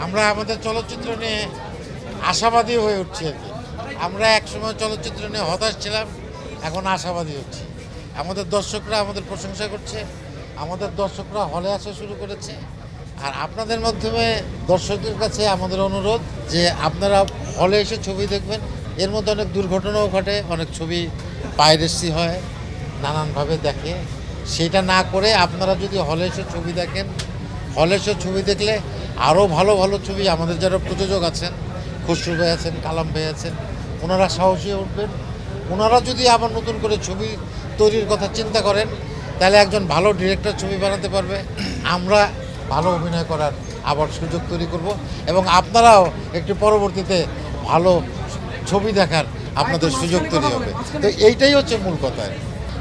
আমরা আমাদের চলচ্চিত্র নিয়ে আশাবাদী হয়ে উঠছি আর কি। আমরা একসময় চলচ্চিত্র নিয়ে হতাশ ছিলাম, এখন আশাবাদী হচ্ছি। আমাদের দর্শকরা আমাদের প্রশংসা করছে, আমাদের দর্শকরা হলে আসা শুরু করেছে। আর আপনাদের মাধ্যমে দর্শকদের কাছে আমাদের অনুরোধ যে আপনারা হলে এসে ছবি দেখবেন। এর মধ্যে অনেক দুর্ঘটনাও ঘটে, অনেক ছবি পাইরেসি হয়, নানানভাবে দেখে। সেটা না করে আপনারা যদি হলে এসে ছবি দেখেন, হলে এসে ছবি দেখলে আরও ভালো ভালো ছবি, আমাদের যারা প্রযোজক আছেন, খসরু ভাই আছেন, কালাম ভাই আছেন, ওনারা সাহসী উঠবেন। ওনারা যদি আবার নতুন করে ছবি তৈরির কথা চিন্তা করেন, তাহলে একজন ভালো ডিরেক্টর ছবি বানাতে পারবে। আমরা ভালো অভিনয় করার আবার সুযোগ তৈরি করব, এবং আপনারাও একটু পরবর্তীতে ভালো ছবি দেখার আপনাদের সুযোগ তৈরি হবে। তো এইটাই হচ্ছে মূল কথা,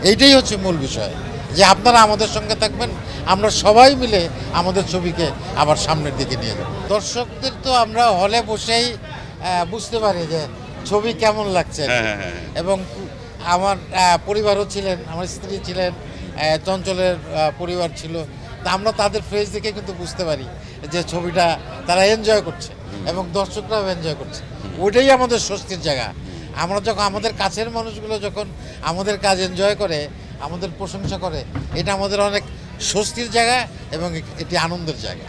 এইটাই হচ্ছে মূল বিষয়, যে আপনারা আমাদের সঙ্গে থাকবেন, আমরা সবাই মিলে আমাদের ছবিকে আবার সামনের দিকে নিয়ে যাব। দর্শকদের তো আমরা হলে বসেই বুঝতে পারি যে ছবি কেমন লাগছে। এবং আমার পরিবারও ছিলেন, আমার স্ত্রী ছিলেন, চঞ্চলের পরিবার ছিল। তা আমরা তাদের ফেস দেখে কিন্তু বুঝতে পারি যে ছবিটা তারা এনজয় করছে এবং দর্শকরাও এনজয় করছে। ওইটাই আমাদের স্বস্তির জায়গা। আমরা যখন আমাদের কাছের মানুষগুলো যখন আমাদের কাজ এনজয় করে, আমাদের প্রশংসা করে, এটা আমাদের অনেক স্বস্তির জায়গা এবং এটি আনন্দের জায়গা।